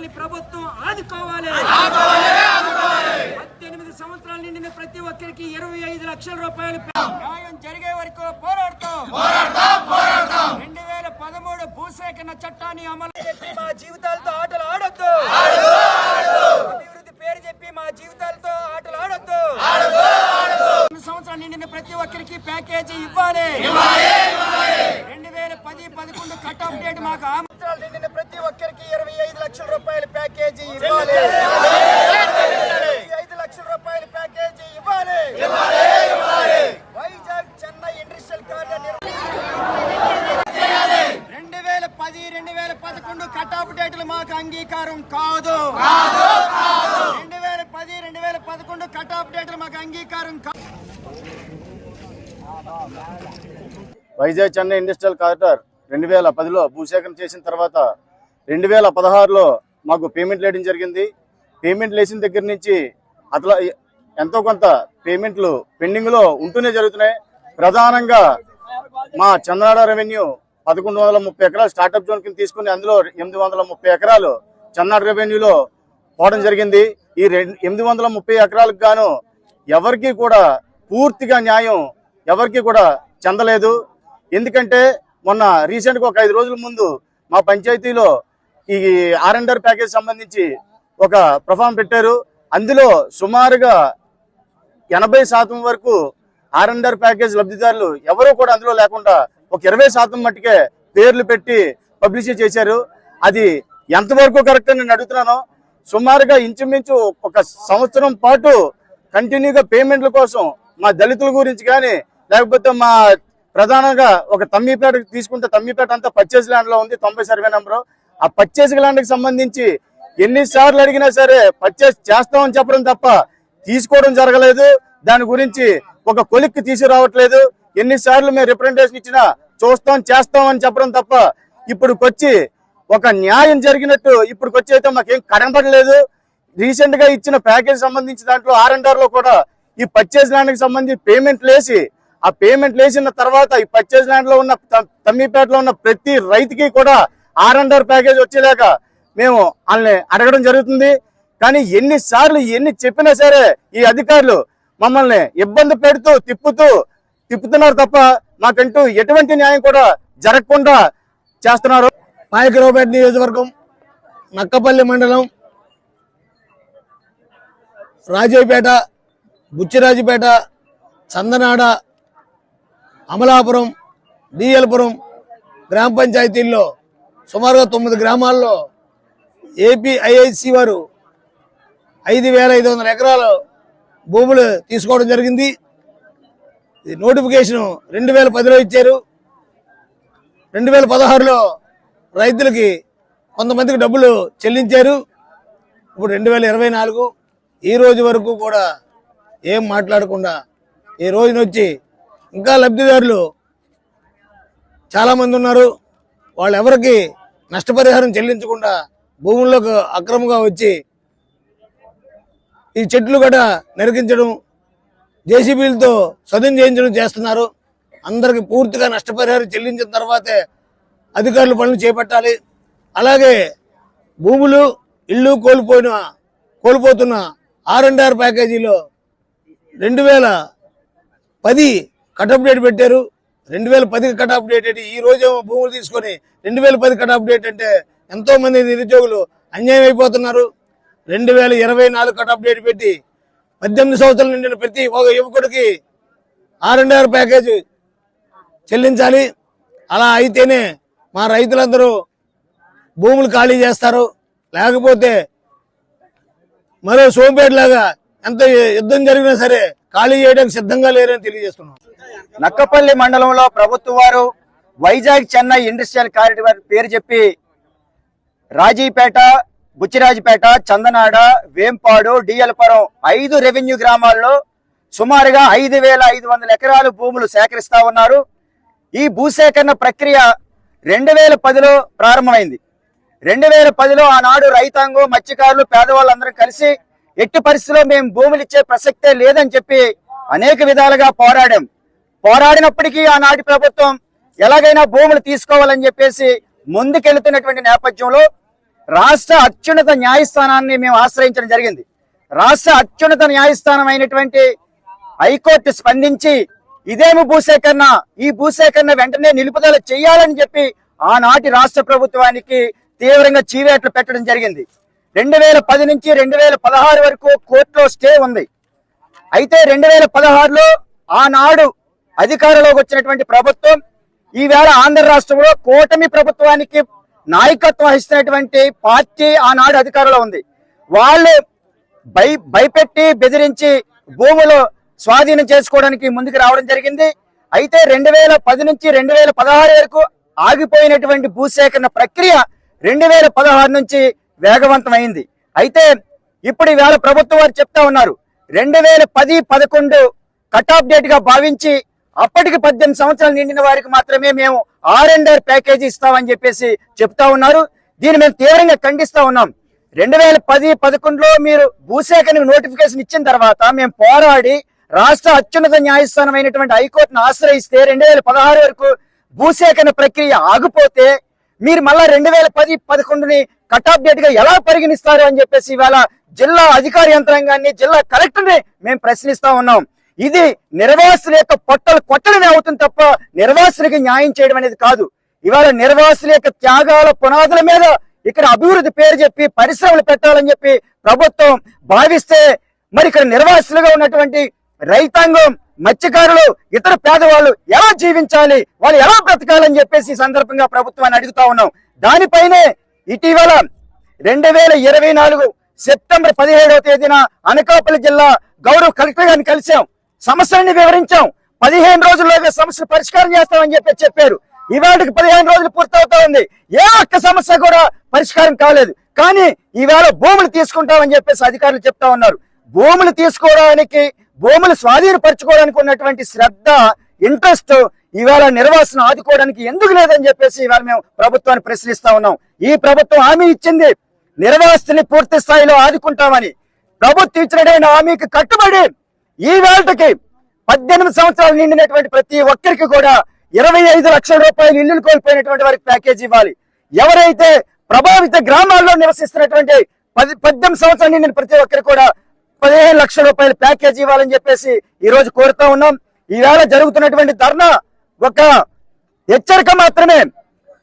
మమ్మల్ని ప్రభుత్వం ఆదుకోవాలి. 18 సంవత్సరాల నిండిన ప్రతి ఒక్కరికి 25 లక్షల రూపాయలు న్యాయం జరిగే వరకు పోరాడతాం. 2013 భూసేకరణ చట్టాన్ని అమలు చెప్పి మా జీవితాలతో ఆటలు ఆడొద్దు. అభివృద్ధి పేరు చెప్పి మా జీవితాలతో ఆటలు ఆడొద్దు. 2 సంవత్సరాలు నిండిన ప్రతి ఒక్కరికి ప్యాకేజీ ఇవ్వాలి. 2010-11 కట్ ఆఫ్ డేట్ మాకు సంవత్సరాలు నిండిన ప్రతి ఒక్కరికి 25 లక్షల రూపాయల ప్యాకేజీ ఇవ్వాలి. 25 లక్షల రూపాయల ప్యాకేజీ ఇవ్వాలి. Vizag Chennai industrial corridor 2010-2011 cut off డేట్లు మాకు అంగీకారం కాదు. 2010-2011 కట్ ఆఫ్ డేట్లు మాకు అంగీకారం కాదు. వైజాగ్ చెన్నై ఇండస్ట్రియల్ కారిడార్ 2010లో భూసేకరణ చేసిన తర్వాత 2016లో మాకు పేమెంట్ వేయడం జరిగింది. పేమెంట్ వేసిన దగ్గర నుంచి అట్లా ఎంతో కొంత పేమెంట్లు పెండింగ్లో ఉంటూనే జరుగుతున్నాయి. ప్రధానంగా మా చంద్రనాడ రెవెన్యూ 1130 ఎకరాలు స్టార్టప్ జోన్ కింద తీసుకుని అందులో 830 ఎకరాలు చంద్రనాడ రెవెన్యూలో పోవడం జరిగింది. ఈ 830 ఎకరాలకు గాను ఎవరికి కూడా పూర్తిగా న్యాయం ఎవరికి కూడా చెందలేదు. ఎందుకంటే మొన్న రీసెంట్గా ఒక 5 రోజుల ముందు మా పంచాయతీలో ఈ R&R ప్యాకేజ్ సంబంధించి ఒక ప్రొఫామ్ పెట్టారు. అందులో సుమారుగా 80% వరకు R&R ప్యాకేజ్ లబ్ధిదారులు ఎవరూ కూడా అందులో లేకుండా ఒక 20% మట్టుకే పేర్లు పెట్టి పబ్లిష్ చేశారు. అది ఎంతవరకు కరెక్ట్ అని నేను అడుగుతున్నాను. సుమారుగా ఇంచుమించు ఒక సంవత్సరం పాటు కంటిన్యూగా పేమెంట్ల కోసం మా దళితుల గురించి కానీ లేకపోతే మా ప్రధానంగా ఒక తమ్మిపేట తీసుకుంటే తమ్మిపేట అంతా పర్చేజ్ ల్యాండ్ లో ఉంది 90 సర్వే నెంబరు. ఆ పర్చేజ్ ల్యాండ్ కి సంబంధించి ఎన్నిసార్లు అడిగినా సరే పర్చేజ్ చేస్తామని చెప్పడం తప్ప తీసుకోవడం జరగలేదు. దాని గురించి ఒక కొలిక్కి తీసుకురావట్లేదు. ఎన్నిసార్లు మేము రిప్రజెంటేషన్ ఇచ్చినా చూస్తాం చేస్తాం అని చెప్పడం తప్ప ఇప్పుడుకొచ్చి ఒక న్యాయం జరిగినట్టు ఇప్పుడుకొచ్చి అయితే మాకేం కనపడలేదు. రీసెంట్ గా ఇచ్చిన ప్యాకేజ్ సంబంధించి దాంట్లో R&R లో కూడా ఈ పర్చేజ్ ల్యాండ్ కి సంబంధించి పేమెంట్ లేసి ఆ పేమెంట్ లేచిన తర్వాత ఈ పర్చేజ్ ల్యాండ్ లో ఉన్న తమ్మిపేటలో ఉన్న ప్రతి రైతుకి కూడా R&R ప్యాకేజ్ వచ్చేలాక మేము వాళ్ళని అడగడం జరుగుతుంది. కానీ ఎన్నిసార్లు ఎన్ని చెప్పినా సరే ఈ అధికారులు మమ్మల్ని ఇబ్బంది పెడుతూ తిప్పుతున్నారు తప్ప మాకంటూ ఎటువంటి న్యాయం కూడా జరగకుండా చేస్తున్నారు. పాయకరావుపేట నియోజకవర్గం నక్కపల్లి మండలం రాజయ్యపేట, బుచ్చిరాజుపేట, చందనాడ, అమలాపురం, డిఎల్పురం గ్రామ పంచాయతీల్లో సుమారుగా 9 గ్రామాల్లో APIIC వారు 5,500 ఎకరాల భూములు తీసుకోవడం జరిగింది. ఇది నోటిఫికేషన్ 2010లో ఇచ్చారు. 2016లో రైతులకి కొంతమందికి డబ్బులు చెల్లించారు. ఇప్పుడు 2024 ఈ రోజు వరకు కూడా ఏం మాట్లాడకుండా ఈ రోజునొచ్చి ఇంకా లబ్ధిదారులు చాలామంది ఉన్నారు. వాళ్ళు ఎవరికి నష్టపరిహారం చెల్లించకుండా భూముల్లోకి అక్రమంగా వచ్చి ఈ చెట్లు గడ నరికించడం, జేసీబీలతో సదును చేయించడం చేస్తున్నారు. అందరికి పూర్తిగా నష్టపరిహారం చెల్లించిన తర్వాతే అధికారులు పనులు చేపట్టాలి. అలాగే భూములు ఇళ్ళు కోల్పోతున్న R&R ప్యాకేజీలో 2010 కట్ ఆఫ్ డేట్ పెట్టారు. 2010 కట్ ఆఫ్ డేట్ అంటే ఈ రోజు భూములు తీసుకొని 2010 కట్ ఆఫ్ డేట్ అంటే ఎంతో మంది నిరుద్యోగులు అన్యాయం అయిపోతున్నారు. 2024 కట్ ఆఫ్ డేట్ పెట్టి 18 సంవత్సరాల నిండిన ప్రతి ఒక యువకుడికి R&R ప్యాకేజ్ చెల్లించాలి. అలా అయితేనే మా రైతులందరూ భూములు ఖాళీ చేస్తారు. లేకపోతే మరో సోంపేటలాగా ఎంత యుద్ధం జరిగినా సరే ఖాళీ చేయడానికి సిద్ధంగా లేరని తెలియజేస్తున్నాం. నక్కపల్లి మండలంలో ప్రభుత్వం వారు వైజాగ్ చెన్నై ఇండస్ట్రియల్ కారిడార్ పేరు చెప్పి రాజీపేట, బుచ్చిరాజుపేట, చందనాడ, వేంపాడు, డిఎల్పురం 5 రెవెన్యూ గ్రామాల్లో సుమారుగా 5,500 ఎకరాలు భూములు సేకరిస్తా ఉన్నారు. ఈ భూసేకరణ ప్రక్రియ 2010లో ప్రారంభమైంది. 2010లో ఆనాడు రైతాంగం, మత్స్యకారులు, పేదవాళ్ళందరూ కలిసి ఎట్టి పరిస్థితుల్లో మేము భూములు ఇచ్చే ప్రసక్తే లేదని చెప్పి అనేక విధాలుగా పోరాడినప్పటికీ ఆనాటి ప్రభుత్వం ఎలాగైనా భూములు తీసుకోవాలని చెప్పేసి ముందుకెళ్తున్నటువంటి నేపథ్యంలో రాష్ట్ర అత్యున్నత న్యాయస్థానాన్ని మేము ఆశ్రయించడం జరిగింది. రాష్ట్ర అత్యున్నత న్యాయస్థానం అయినటువంటి హైకోర్టు స్పందించి ఇదేమి భూసేకరణ, ఈ భూసేకరణ వెంటనే నిలుపుదల చేయాలని చెప్పి ఆనాటి రాష్ట్ర ప్రభుత్వానికి తీవ్రంగా చీవేట్లు పెట్టడం జరిగింది. 2010 నుంచి 2016 వరకు కోర్టులో స్టే ఉంది. అయితే 2016లో ఆనాడు అధికారంలోకి వచ్చినటువంటి ప్రభుత్వం ఈవేళ ఆంధ్ర రాష్ట్రంలో కూటమి ప్రభుత్వానికి నాయకత్వం వహిస్తున్నటువంటి పార్టీ ఆనాడు అధికారంలో ఉంది. వాళ్ళు భయపెట్టి బెదిరించి భూములు స్వాధీనం చేసుకోవడానికి ముందుకు రావడం జరిగింది. అయితే 2010 నుంచి 2016 వరకు ఆగిపోయినటువంటి భూసేకరణ ప్రక్రియ 2016 నుంచి వేగవంతమైంది. అయితే ఇప్పుడు ఈవేళ ప్రభుత్వం వారు చెప్తా ఉన్నారు 2010-11 కట్ ఆఫ్ డేట్ గా భావించి అప్పటికి 18 సంవత్సరాలు నిండిన వారికి మాత్రమే మేము R&R ప్యాకేజీ ఇస్తామని చెప్పేసి చెప్తా ఉన్నారు. దీన్ని మేము తీవ్రంగా ఖండిస్తా ఉన్నాం. 2010-11లో మీరు భూసేకరణకు నోటిఫికేషన్ ఇచ్చిన తర్వాత మేము పోరాడి రాష్ట్ర అత్యున్నత న్యాయస్థానం అయినటువంటి హైకోర్టును ఆశ్రయిస్తే 2016 వరకు భూసేకరణ ప్రక్రియ ఆగిపోతే మీరు మళ్ళా 2010-11ని కట్ ఆఫ్ డేట్ గా ఎలా పరిగణిస్తారు అని చెప్పేసి ఇవాళ జిల్లా అధికార యంత్రాంగాన్ని, జిల్లా కలెక్టర్ని మేము ప్రశ్నిస్తా ఉన్నాం. ఇది నిర్వాసుల యొక్క పొట్టలు కొట్టడమే అవుతుంది తప్ప నిర్వాసులకి న్యాయం చేయడం అనేది కాదు. ఇవాళ నిర్వాసుల యొక్క త్యాగాల పునాదుల మీద ఇక్కడ అభివృద్ధి పేరు చెప్పి పరిశ్రమలు పెట్టాలని చెప్పి ప్రభుత్వం భావిస్తే మరి ఇక్కడ నిర్వాసులుగా ఉన్నటువంటి రైతాంగం, మత్స్యకారులు, ఇతర పేదవాళ్ళు ఎలా జీవించాలి, వాళ్ళు ఎలా బ్రతకాలని చెప్పేసి ఈ సందర్భంగా ప్రభుత్వాన్ని అడుగుతా ఉన్నాం. దానిపైనే ఇటీవల 2024 సెప్టెంబర్ 17వ తేదీన అనకాపల్లి జిల్లా గౌరవ కలెక్టర్ గారిని కలిసాం, సమస్యల్ని వివరించాం. 15 రోజుల్లోగా సమస్య పరిష్కారం చేస్తామని చెప్పారు. ఇవాళకి 15 రోజులు పూర్తవుతా ఉంది. ఏ ఒక్క సమస్య కూడా పరిష్కారం కాలేదు. కానీ ఈవేళ భూములు తీసుకుంటామని చెప్పేసి అధికారులు చెప్తా ఉన్నారు. భూములు తీసుకోవడానికి, భూములు స్వాధీనపరచుకోవడానికి ఉన్నటువంటి శ్రద్ధ, ఇంట్రెస్ట్ ఇవాళ నిర్వాసన ఆదుకోవడానికి ఎందుకు లేదని చెప్పేసి ఇవాళ మేము ప్రభుత్వాన్ని ప్రశ్నిస్తా ఉన్నాం. ఈ ప్రభుత్వం హామీ ఇచ్చింది నిర్వాసితుల్ని పూర్తి స్థాయిలో ఆదుకుంటామని. ప్రభుత్వం ఇచ్చినటువంటి హామీకి కట్టుబడి ఈ వేళకి 18 సంవత్సరాలు నిండినటువంటి ప్రతి ఒక్కరికి కూడా 25 లక్షల రూపాయలు ఇల్లులు కోల్పోయినటువంటి వారికి ప్యాకేజ్ ఇవ్వాలి. ఎవరైతే ప్రభావిత గ్రామాల్లో నివసిస్తున్నటువంటి 18 సంవత్సరాలు నిండిన ప్రతి ఒక్కరికి కూడా 15 లక్షల రూపాయల ప్యాకేజ్ ఇవ్వాలని చెప్పేసి ఈ రోజు కోరుతా ఉన్నాం. ఈవేళ జరుగుతున్నటువంటి ధర్నా ఒక హెచ్చరిక మాత్రమే.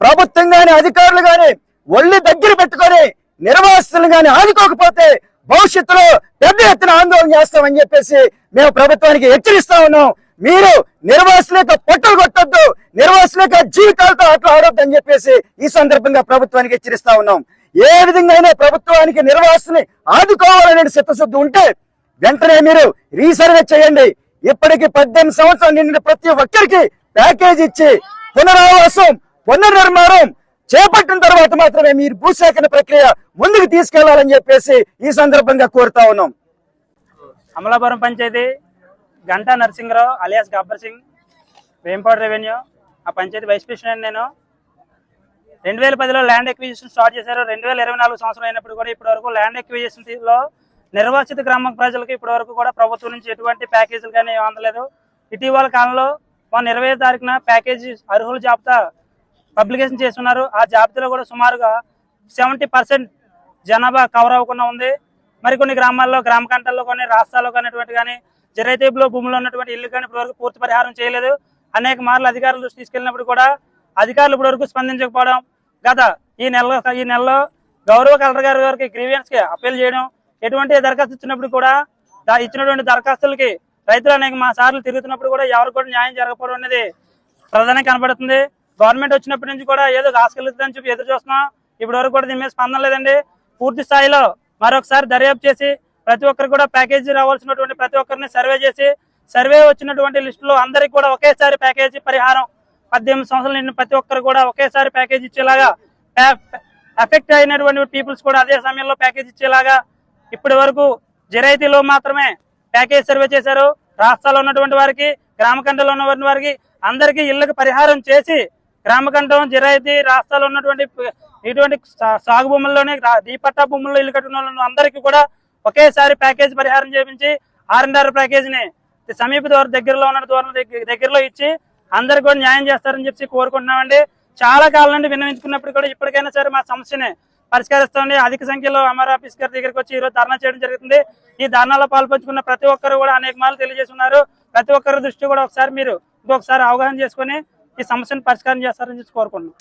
ప్రభుత్వం గాని, అధికారులు గాని ఒళ్ళు దగ్గర పెట్టుకొని నిర్వాసితులు గాని ఆదుకోకపోతే భవిష్యత్తులో పెద్ద ఎత్తున ఆందోళన చేస్తామని చెప్పేసి మేము ప్రభుత్వానికి హెచ్చరిస్తా ఉన్నాం. మీరు నిర్వాసుల యొక్క పొట్టలు కొట్టొద్దు, నిర్వాసుల యొక్క జీవితాలతో అట్లా ఆడొద్దని చెప్పేసి ఈ సందర్భంగా ప్రభుత్వానికి హెచ్చరిస్తా ఉన్నాం. ఏ విధంగా ప్రభుత్వానికి నిర్వాసుని ఆదుకోవాలనే చిత్తశుద్ధి ఉంటే వెంటనే మీరు రీసర్వే చేయండి. ఇప్పటికి 18 సంవత్సరాలు నిండిన ప్రతి ఒక్కరికి ప్యాకేజ్ ఇచ్చి పునరావాసం, పునర్నిర్మాణం చేపట్టిన తర్వాత మాత్రమే మీరు భూసేకరణ ప్రక్రియ ముందుకు తీసుకెళ్లాలని చెప్పేసి ఈ సందర్భంగా కోరుతా ఉన్నాం. Amalapuram panchayat Ganta Narasimharao alias Gabbar Singh, Vempadu revenue. ఆ పంచాయతీ వైస్ ప్రెసిడెంట్ నేను. 2010లో ల్యాండ్ ఎక్విజిషన్ స్టార్ట్ చేశారు. 2024 సంవత్సరం అయినప్పుడు కూడా ఇప్పటి వరకు ల్యాండ్ ఎక్విజిషన్ లో నిర్వాసిత గ్రామ ప్రజలకు ఇప్పటి వరకు కూడా ప్రభుత్వం నుంచి ఎటువంటి ప్యాకేజీలు కానీ అందలేదు. ఇటీవల కాలంలో మొన్న 20వ తారీఖున ప్యాకేజీ అర్హుల జాబితా పబ్లికేషన్ చేస్తున్నారు. ఆ జాబితాలో కూడా సుమారుగా 70% జనాభా కవర్ అవ్వకుండా ఉంది. మరికొన్ని గ్రామాల్లో, గ్రామ కంటాల్లో కానీ, రాష్ట్రాల్లో కానిటువంటి కానీ జరైతేపులో భూములు ఉన్నటువంటి ఇల్లు కానీ ఇప్పటివరకు పూర్తి పరిహారం చేయలేదు. అనేక మార్లు అధికారులు దృష్టి తీసుకెళ్ళినప్పుడు కూడా అధికారులు ఇప్పటివరకు స్పందించకపోవడం, గత ఈ నెలలో గౌరవ కలెక్టర్ గారికి గ్రీవియన్స్ కి అప్పీల్ చేయడం, ఎటువంటి దరఖాస్తు ఇచ్చినప్పుడు కూడా ఇచ్చినటువంటి దరఖాస్తులకి రైతులు అనేక సార్లు తిరుగుతున్నప్పుడు కూడా ఎవరికి కూడా న్యాయం జరగకపోవడం అనేది ప్రధానంగా కనబడుతుంది. గవర్నమెంట్ వచ్చినప్పటి నుంచి కూడా ఏదో ఆస్కలిస్తుందని చెప్పి ఎదురు చూస్తున్నాం. ఇప్పటి వరకు కూడా దీని మీద స్పందన లేదండి. పూర్తి స్థాయిలో మరొకసారి దర్యాప్తు చేసి ప్రతి ఒక్కరికి కూడా ప్యాకేజీ రావాల్సినటువంటి ప్రతి ఒక్కరిని సర్వే చేసి, సర్వే వచ్చినటువంటి లిస్టులో అందరికి కూడా ఒకేసారి ప్యాకేజీ పరిహారం 18 సంవత్సరాలు నిండిన ప్రతి ఒక్కరు కూడా ఒకేసారి ప్యాకేజ్ ఇచ్చేలాగా, ఎఫెక్ట్ అయినటువంటి పీపుల్స్ కూడా అదే సమయంలో ప్యాకేజ్ ఇచ్చేలాగా ఇప్పటి వరకు జరైతీలో మాత్రమే ప్యాకేజ్ సర్వే చేశారు. రాష్ట్రాల్లో ఉన్నటువంటి వారికి, గ్రామకంఠంలో ఉన్నటువంటి వారికి అందరికీ ఇళ్లకు పరిహారం చేసి గ్రామకంఠం, జరైతీ, రాష్ట్రాల్లో ఉన్నటువంటి ఇటువంటి సాగు భూముల్లోనే దీపట్టా భూముల్లో ఇల్లు కట్టుకున్న అందరికీ కూడా ఒకేసారి ప్యాకేజ్ పరిహారం చేయించి R&R ప్యాకేజీని సమీప దగ్గరలో ఉన్న దగ్గరలో ఇచ్చి అందరికి కూడా న్యాయం చేస్తారని చెప్పి కోరుకుంటున్నామండి. చాలా కాలం నుండి విన్నవించుకున్నప్పుడు కూడా ఇప్పటికైనా సరే మా సమస్యని పరిష్కరిస్తుంది. అధిక సంఖ్యలో ఎంఆర్ఓ ఆఫీస్ గారి దగ్గరికి వచ్చి ఈరోజు ధర్నా చేయడం జరుగుతుంది. ఈ ధర్నాలో పాల్పంచుకున్న ప్రతి ఒక్కరు కూడా అనేక మార్లు తెలియజేస్తున్నారు. ప్రతి ఒక్కరి దృష్టి కూడా ఒకసారి మీరు ఇంకొకసారి అవగాహన చేసుకుని ఈ సమస్యను పరిష్కారం చేస్తారని కోరుకుంటున్నాం.